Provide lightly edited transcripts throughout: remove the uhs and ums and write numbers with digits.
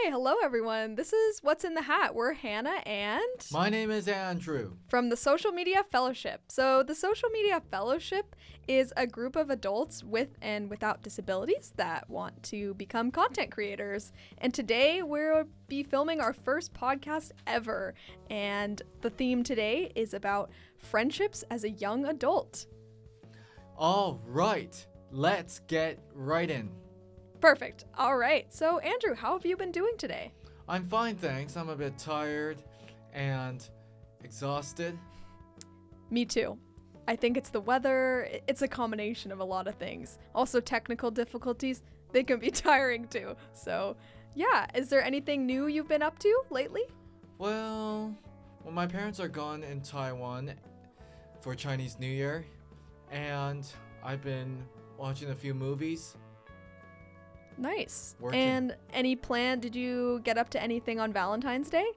hello everyone. This is What's in the Hat. We're Hannah and... My name is Andrew. From the Social Media Fellowship. So the Social Media Fellowship is a group of adults with and without disabilities that want to become content creators. And today we'll be filming our first podcast ever. And the theme today is about friendships as a young adult. All right, let's get right in. Perfect. All right. So, Andrew, how have you been doing today? I'm fine, thanks. I'm a bit tired and exhausted. Me too. I think it's the weather. It's a combination of a lot of things. Also, technical difficulties. They can be tiring too. So, yeah. Is there anything new you've been up to lately? Well, my parents are gone in Taiwan for Chinese New Year, and I've been watching a few movies. Nice. Working. And any plan? Did you get up to anything on Valentine's Day?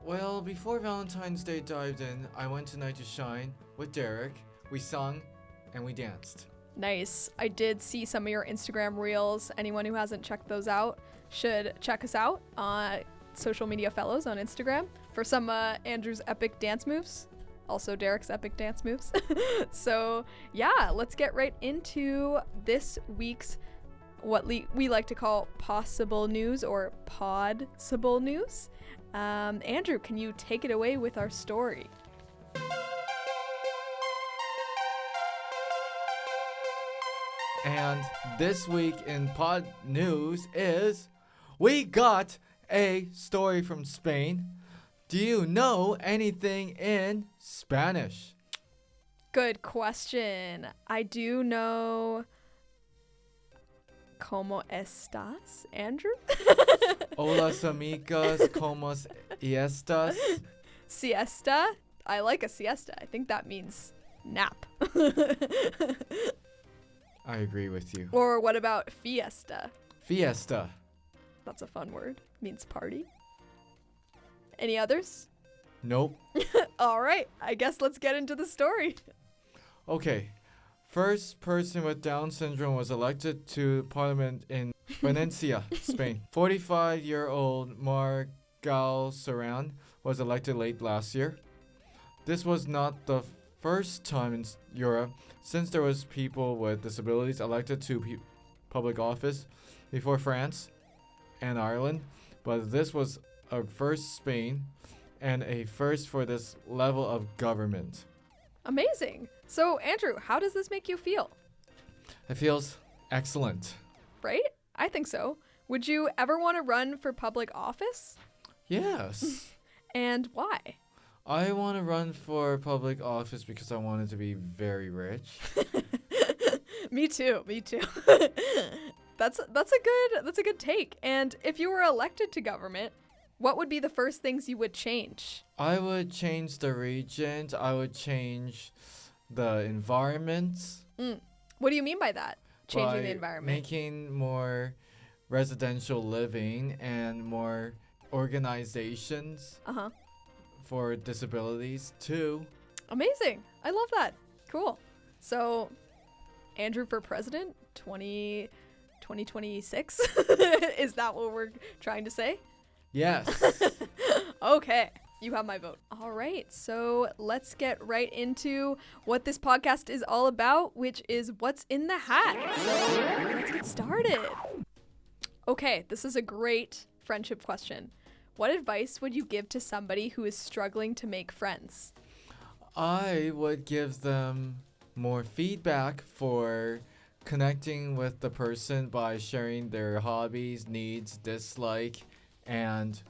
Well, before Valentine's Day dived in, I went tonight to Shine with Derek. We sung and we danced. Nice. I did see some of your Instagram reels. Anyone who hasn't checked those out should check us out on Social Media Fellows on Instagram for some Andrew's epic dance moves. Also Derek's epic dance moves. So yeah, let's get right into this week's what we like to call possible news or podsible news. Andrew, can you take it away with our story? And this week in pod news is we got a story from Spain. Do you know anything in Spanish? Good question. I do know ¿Cómo estás, Andrew? Hola, amigas, ¿cómo estás? Siesta? I like a siesta. I think that means nap. I agree with you. Or what about fiesta? Fiesta. That's a fun word. Means party. Any others? Nope. All right. I guess let's get into the story. Okay. First person with Down syndrome was elected to parliament in Valencia, Spain. 45-year-old Margal Serran was elected late last year. This was not the first time in Europe since there was people with disabilities elected to public office before France and Ireland, but this was a first Spain and a first for this level of government. Amazing. So, Andrew, how does this make you feel? It feels excellent. Right? I think so. Would you ever want to run for public office? Yes. And why? I want to run for public office because I wanted to be very rich. Me too. That's a good take. And if you were elected to government, what would be the first things you would change? I would change the region. I would change the environment. What do you mean by that? Changing the environment? Making more residential living and more organizations for disabilities too. Amazing. I love that. Cool. So, Andrew for president 2026? Is that what we're trying to say? Yes. Okay. You have my vote. All right. So let's get right into what this podcast is all about, which is what's in the hat. So let's get started. Okay. This is a great friendship question. What advice would you give to somebody who is struggling to make friends? I would give them more feedback for connecting with the person by sharing their hobbies, needs, dislike, and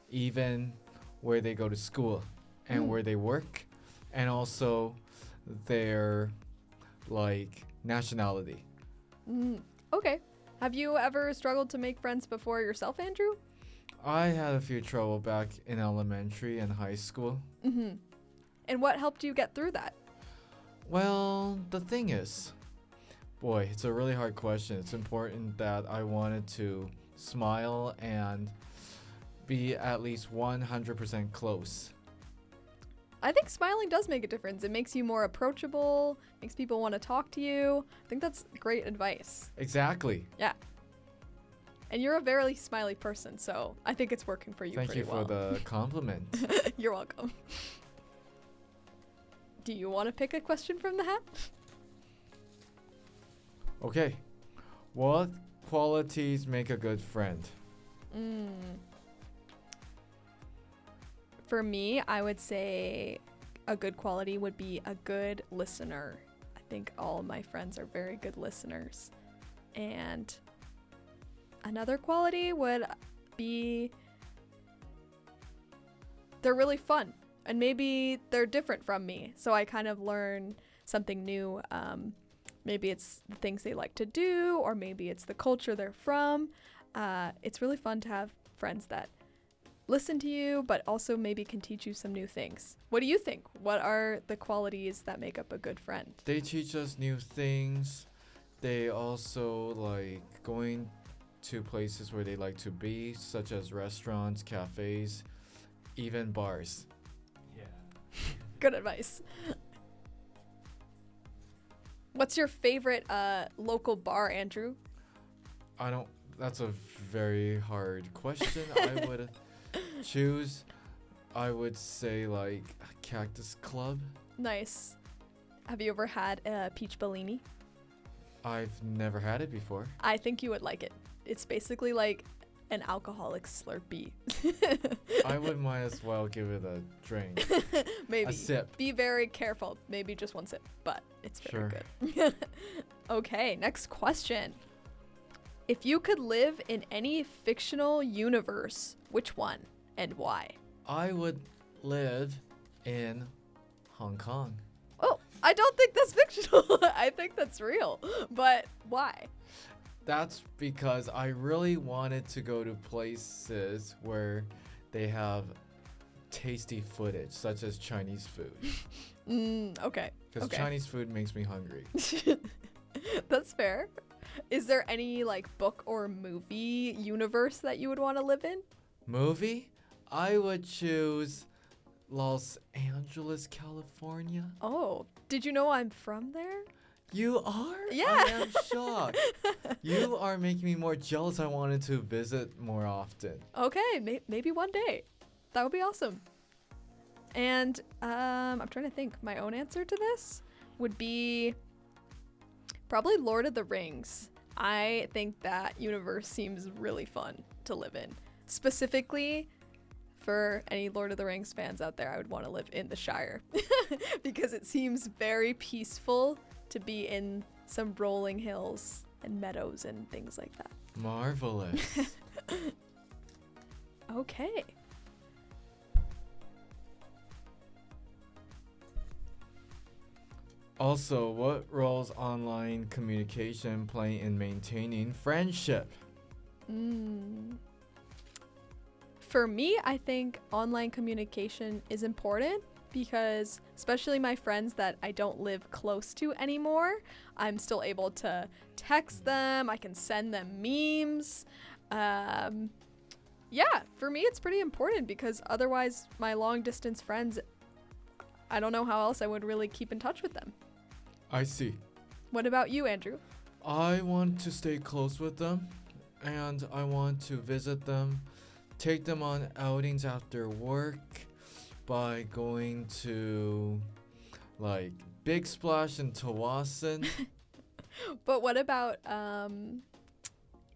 even where they go to school and where they work, and also their nationality. Okay. Have you ever struggled to make friends before yourself, Andrew? I had a few trouble back in elementary and high school. And what helped you get through that? Well, the thing is, boy, it's a really hard question. It's important that I wanted to smile and be at least 100% close. I think smiling does make a difference. It makes you more approachable, makes people want to talk to you. I think that's great advice. Exactly. Yeah. And you're a very smiley person, so I think it's working for you Thank pretty you well. for the compliment. You're welcome. Do you want to pick a question from the hat? Okay. What qualities make a good friend? For me, I would say a good quality would be a good listener. I think all of my friends are very good listeners. And another quality would be they're really fun. And maybe they're different from me. So I kind of learn something new. Maybe it's the things they like to do, or maybe it's the culture they're from. It's really fun to have friends that listen to you, but also maybe can teach you some new things. What do you think? What are the qualities that make up a good friend? They teach us new things. They also like going to places where they like to be, such as restaurants, cafes, even bars. Good advice. What's your favorite local bar, Andrew? That's a very hard question. I would I would say like Cactus Club. Nice. Have you ever had a peach Bellini? I've never had it before. I think you would like it. It's basically like an alcoholic Slurpee. I would might as well give it a drink. Maybe. A sip. Be very careful. Maybe just one sip, but it's very Sure. good. Okay, next question. If you could live in any fictional universe, which one and why? I would live in Hong Kong. Oh, I don't think that's fictional. I think that's real. But why? That's because I really wanted to go to places where they have tasty footage, such as Chinese food. Okay. Because Chinese food makes me hungry. That's fair. Is there any like book or movie universe that you would want to live in? Movie? I would choose Los Angeles, California. Oh, did you know I'm from there? You are? Yeah. I am shocked. You are making me more jealous. I wanted to visit more often. Okay, maybe one day. That would be awesome. And I'm trying to think. My own answer to this would be probably Lord of the Rings. I think that universe seems really fun to live in. Specifically, for any Lord of the Rings fans out there, I would want to live in the Shire because it seems very peaceful to be in some rolling hills and meadows and things like that. Marvelous. Okay. Also, what roles online communication play in maintaining friendship? For me, I think online communication is important because especially my friends that I don't live close to anymore, I'm still able to text them, I can send them memes. Yeah, for me it's pretty important because otherwise my long distance friends, I don't know how else I would really keep in touch with them. I see. What about you, Andrew? I want to stay close with them and I want to visit them, take them on outings after work by going to like Big Splash in Tawasin. But what about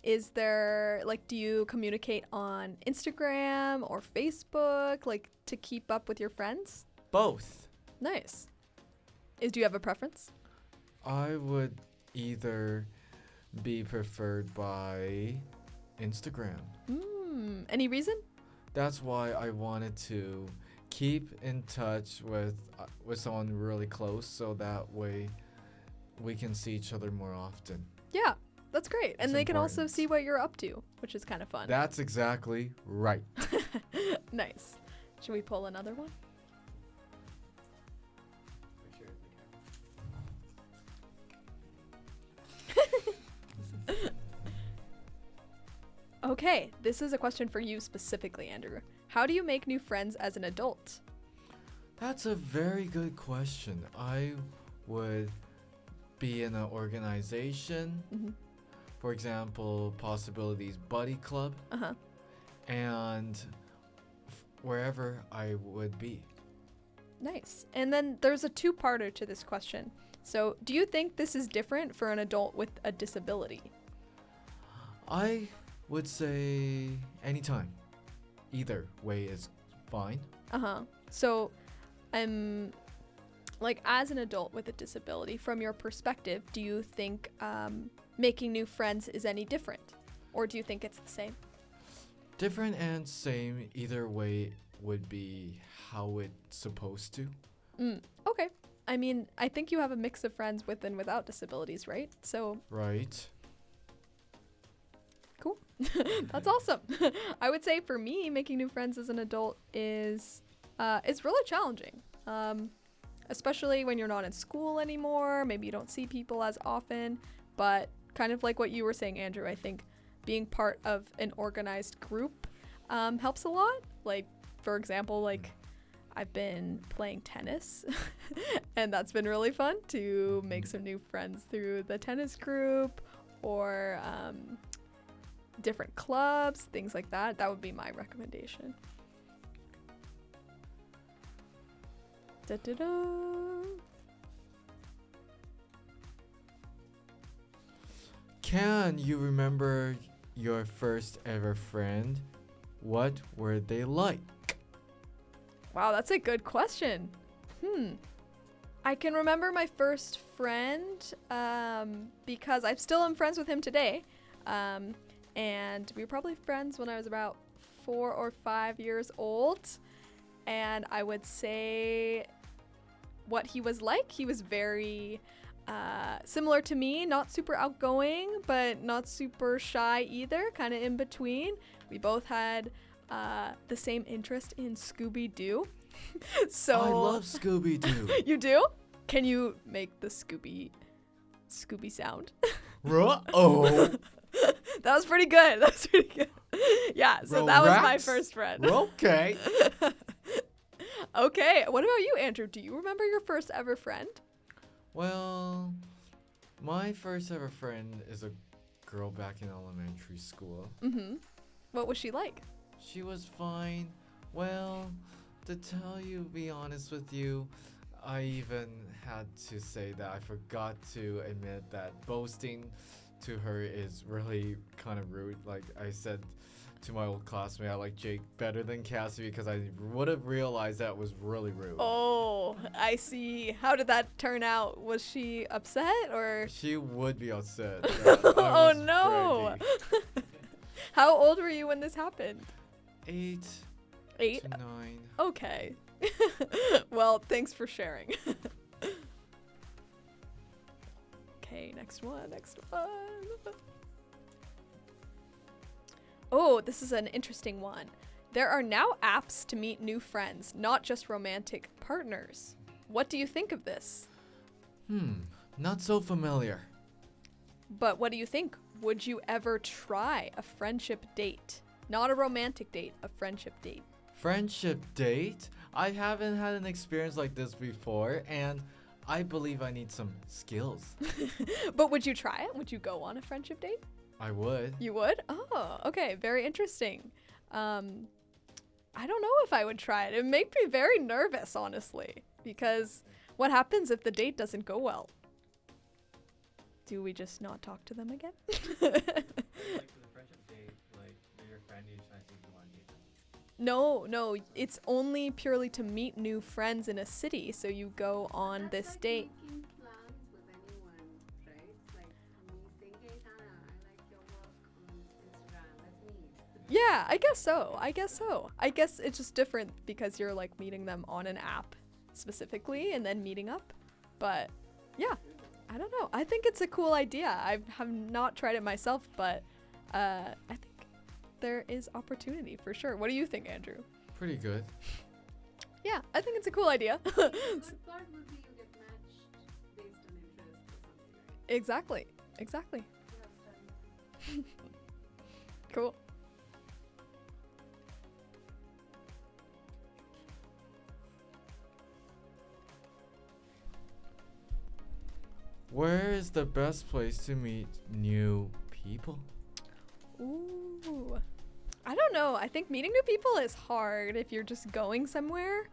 is there like do you communicate on Instagram or Facebook like to keep up with your friends? Both. Nice. Do you have a preference? I would either be preferred by Instagram. Any reason? That's why I wanted to keep in touch with someone really close so that way we can see each other more often. Yeah, that's great. And It's they can also important. see what you're up to, which is kind of fun. That's exactly right. Nice. Should we pull another one? Okay, this is a question for you specifically, Andrew. How do you make new friends as an adult? That's a very good question. I would be in an organization For example, possibilities buddy club Uh-huh. and wherever I would be. Nice. And then there's a two-parter to this question. So, do you think this is different for an adult with a disability? I would say anytime. Either way is fine. Uh-huh. So, like as an adult with a disability, from your perspective, do you think making new friends is any different? Or do you think it's the same? Different and same, either way would be how it's supposed to. Okay. I mean, I think you have a mix of friends with and without disabilities, right? So, Right. cool. That's awesome. I would say for me, making new friends as an adult is really challenging. Especially when you're not in school anymore. Maybe you don't see people as often. But kind of like what you were saying, Andrew, I think being part of an organized group helps a lot. Like, for example, like I've been playing tennis and that's been really fun to make some new friends through the tennis group or different clubs, things like that. That would be my recommendation. Da-da-da. Can you remember your first ever friend? What were they like? Wow, that's a good question. I can remember my first friend because I still am friends with him today. And we were probably friends when I was about 4 or 5 years old. And I would say what he was like. He was very similar to me, not super outgoing, but not super shy either, kind of in between. We both had the same interest in Scooby-Doo. So I love Scooby-Doo. You do? Can you make the Scooby sound? Oh. That was pretty good. That was pretty good. Yeah, so that was my first friend. Okay. Okay, what about you, Andrew? Do you remember your first ever friend? Well, my first ever friend is a girl back in elementary school. Mm-hmm. What was she like? She was fine. Well, to be honest with you, I even had to say that I forgot to admit that boasting to her is really kind of rude. Like I said to my old classmate, I like Jake better than Cassie because I would have realized that was really rude. Oh, I see. How did that turn out? Was she upset or? She would be upset. That I Oh was no. braggy. How old were you when this happened? 8 8? to 9. Okay. Well, thanks for sharing. Okay, next one. Oh, this is an interesting one. There are now apps to meet new friends, not just romantic partners. What do you think of this? Not so familiar. But what do you think? Would you ever try a friendship date? Not a romantic date, a friendship date. Friendship date? I haven't had an experience like this before, and I believe I need some skills. But would you try it? Would you go on a friendship date? I would. You would? Oh, okay. Very interesting. I don't know if I would try it. It would make me very nervous, honestly, because what happens if the date doesn't go well? Do we just not talk to them again? No, it's only purely to meet new friends in a city. So you go on this like date. making plans with anyone, right? Like me saying, hey Hannah, I like your work on Instagram. Let's meet. Yeah, I guess so. I guess it's just different because you're like meeting them on an app specifically and then meeting up. But yeah, I don't know. I think it's a cool idea. I have not tried it myself, but I think there is opportunity for sure. What do you think, Andrew? Pretty good. Yeah, I think it's a cool idea. The good part would be you get matched based on interest or something, right? Exactly. You have time. Cool. Where is the best place to meet new people? Ooh. I don't know. I think meeting new people is hard if you're just going somewhere.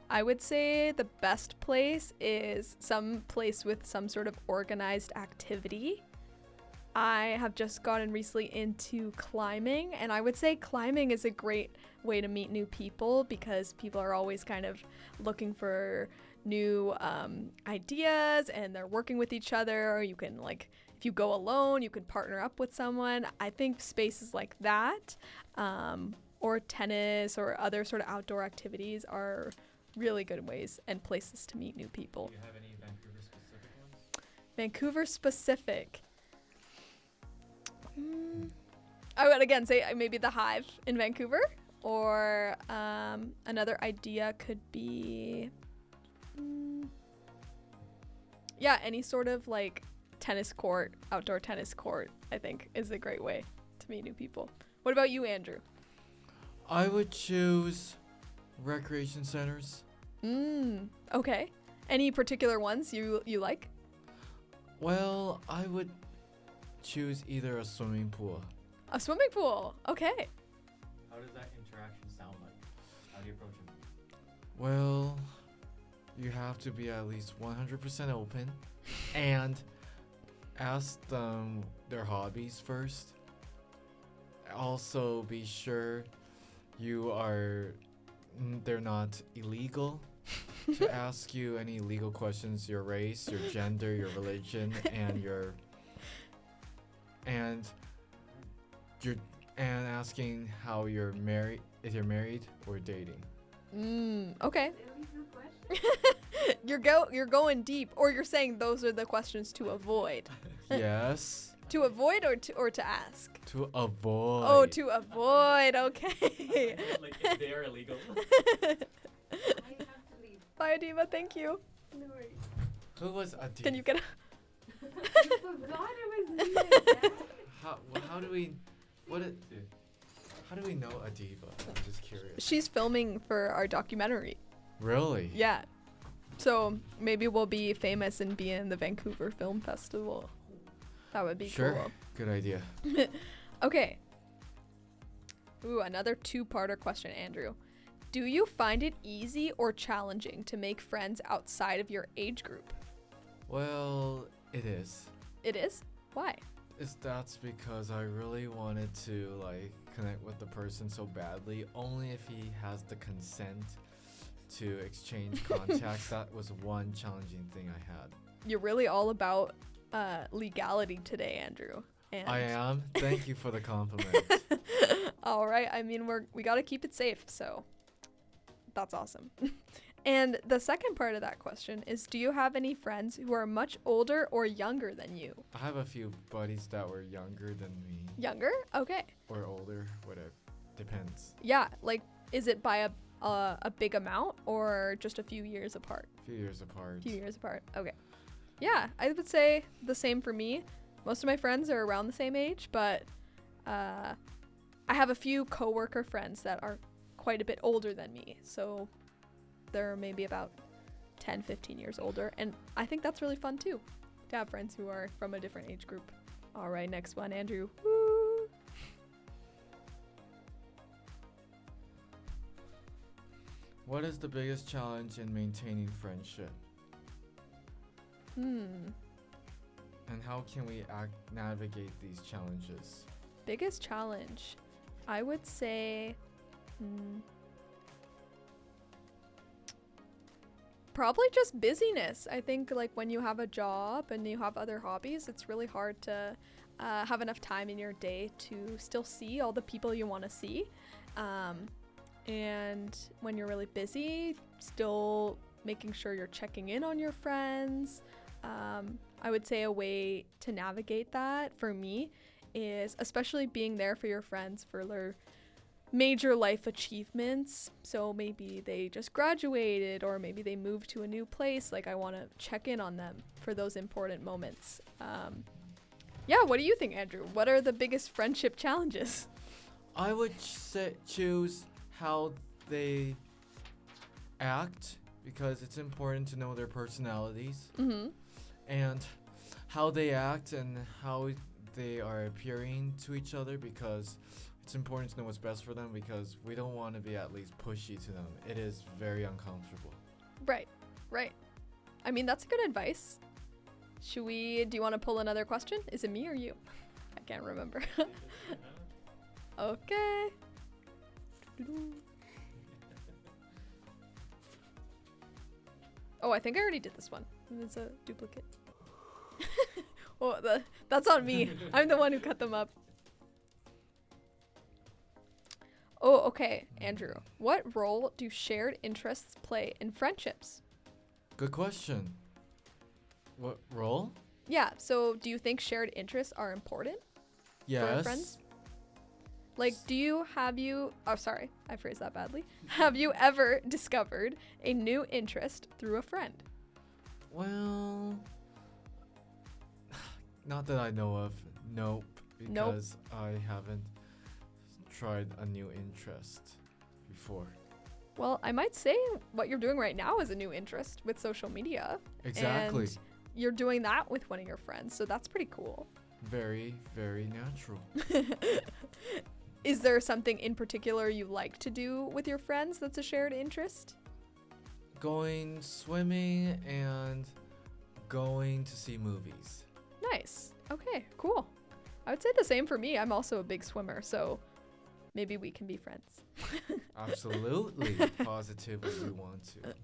I would say the best place is some place with some sort of organized activity. I have just gotten recently into climbing, and I would say climbing is a great way to meet new people because people are always kind of looking for new ideas, and they're working with each other. Or you can, like, if you go alone, you can partner up with someone. I think spaces like that, or tennis or other sort of outdoor activities are really good ways and places to meet new people. Do you have any Vancouver specific ones? Vancouver specific. I would again say maybe the Hive in Vancouver, or another idea could be, yeah, any sort of like tennis court, outdoor tennis court, I think is a great way to meet new people. What about you, Andrew? I would choose recreation centers. Okay. Any particular ones you like? Well, I would choose either a swimming pool. A swimming pool. Okay. How does that interaction sound like? How do you approach it? Well, you have to be at least 100% open and ask them their hobbies first. Also, be sure they're not illegal to ask you any legal questions, your race, your gender, your religion, and asking how you're married, if you're married or dating. Okay. Really good question. You're going deep, or you're saying those are the questions to avoid. Yes, To avoid or to ask? to avoid. Oh, to avoid. Okay. Like if they are illegal. I have to leave. Bye, Adiba. Thank you. No worries. Who was Adi? Can you get? You forgot it was me like that. How do we know Adiba? I'm just curious. She's filming for our documentary. Really? Yeah. So maybe we'll be famous and be in the Vancouver Film Festival. That would be Sure. cool. Good idea. Okay. Ooh, another two-parter question, Andrew. Do you find it easy or challenging to make friends outside of your age group? Well, it is. It is? Why? That's because I really wanted to connect with the person so badly. Only if he has the consent to exchange contacts. That was one challenging thing I had. You're really all about legality today, Andrew. And I am. Thank you for the compliment. all right. I mean, we got to keep it safe, so that's awesome. And the second part of that question is, do you have any friends who are much older or younger than you? I have a few buddies that were younger than me Younger? Okay. or older, whatever. Depends. Yeah, like, is it by a big amount or just a few years apart? A few years apart. Few years apart. Okay. Yeah, I would say the same for me. Most of my friends are around the same age, but I have a few coworker friends that are quite a bit older than me. So they're maybe about 10, 15 years older. And I think that's really fun too, to have friends who are from a different age group. All right, next one, Andrew. Woo! What is the biggest challenge in maintaining friendship? And how can we navigate these challenges? Biggest challenge, I would say, probably just busyness. I think like when you have a job and you have other hobbies, it's really hard to have enough time in your day to still see all the people you want to see. And when you're really busy, still making sure you're checking in on your friends. I would say a way to navigate that for me is especially being there for your friends for their major life achievements. So maybe they just graduated or maybe they moved to a new place. Like I want to check in on them for those important moments. Yeah, what do you think, Andrew? What are the biggest friendship challenges? I would choose how they act because it's important to know their personalities. Mm-hmm. And how they act and how they are appearing to each other, because it's important to know what's best for them, because we don't want to be at least pushy to them. It is very uncomfortable. Right. I mean, that's good advice. Do you want to pull another question? Is it me or you? I can't remember. Okay. Oh, I think I already did this one. It's a duplicate. Well, that's on me. I'm the one who cut them up. Oh, okay, Andrew. What role do shared interests play in friendships? Good question. What role? Yeah, so do you think shared interests are important Yes. friends? Like, oh, sorry, I phrased that badly. Have you ever discovered a new interest through a friend? Well, not that I know of. Nope. Nope. Because I haven't tried a new interest before. Well, I might say what you're doing right now is a new interest with social media. Exactly. And you're doing that with one of your friends, so that's pretty cool. Very, very natural. Is there something in particular you like to do with your friends that's a shared interest? Going swimming and going to see movies. Nice. Okay, cool. I would say the same for me. I'm also a big swimmer, so maybe we can be friends. Absolutely. Positively we want to.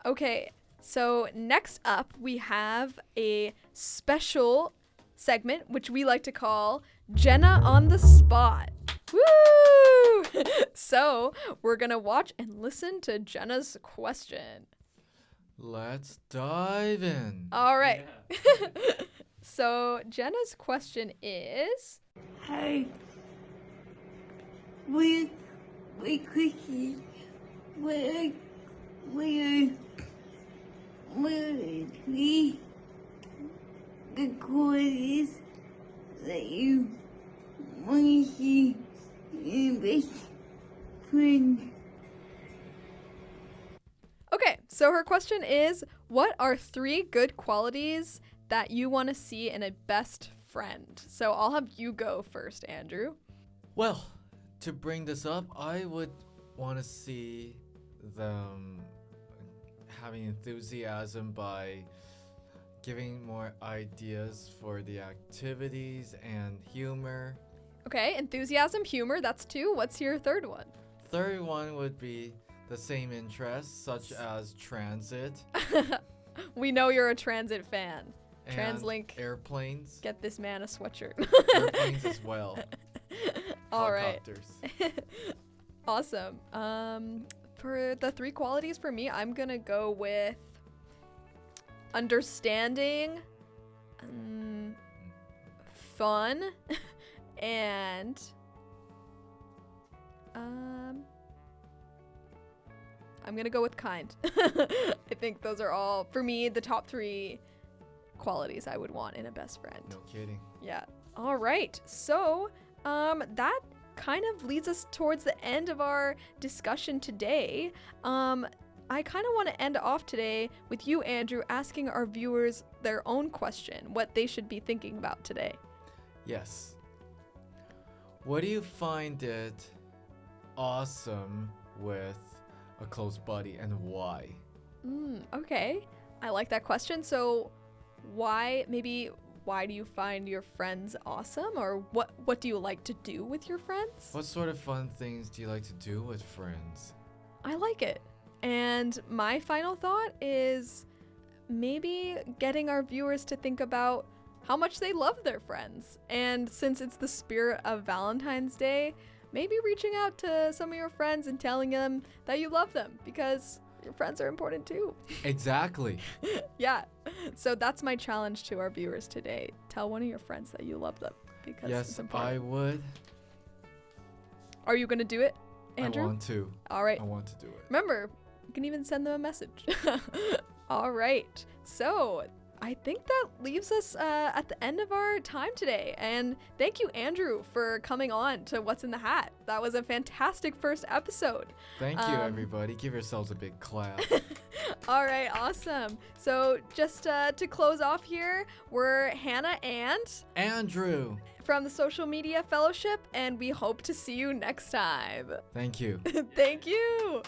Okay, so next up we have a special segment which we like to call Jenna on the Spot. Woo! So we're gonna watch and listen to Jenna's question. Let's dive in. All right. Yeah. So Jenna's question is, Hi. We quickly we three the qualities that you want to see in a best friend. okay, so her question is, what are 3 good qualities that you want to see in a best friend? So I'll have you go first, Andrew. Well, to bring this up, I would want to see them having enthusiasm by giving more ideas for the activities and humor. Okay, enthusiasm, humor, that's 2. What's your third one? Third one would be the same interests, such as transit We know you're a transit fan. and TransLink. airplanes. Get this man a sweatshirt. Airplanes as well. All right. Helicopters. Awesome. For the 3 qualities for me, I'm gonna go with understanding, fun, and I'm gonna go with kind. I think those are all, for me, the top 3 qualities I would want in a best friend. No kidding. Yeah. All right. So, that kind of leads us towards the end of our discussion today. I kind of want to end off today with you, Andrew, asking our viewers their own question, what they should be thinking about today. Yes. What do you find it awesome with a close buddy, and why? Okay. I like that question. So, why do you find your friends awesome, or what do you like to do with your friends? What sort of fun things do you like to do with friends? I like it. And my final thought is maybe getting our viewers to think about how much they love their friends. And since it's the spirit of Valentine's Day, maybe reaching out to some of your friends and telling them that you love them, because your friends are important too. Exactly. Yeah. So that's my challenge to our viewers today. Tell one of your friends that you love them, because it's Yes, important. I would. Are you going to do it, Andrew? I want to. All right. I want to do it. Remember, you can even send them a message. All right. So I think that leaves us at the end of our time today. And thank you, Andrew, for coming on to What's in the Hat. That was a fantastic first episode. Thank you, everybody. Give yourselves a big clap. All right, awesome. So just to close off here, we're Hannah and Andrew. from the Social Media Fellowship, and we hope to see you next time. Thank you. Thank you.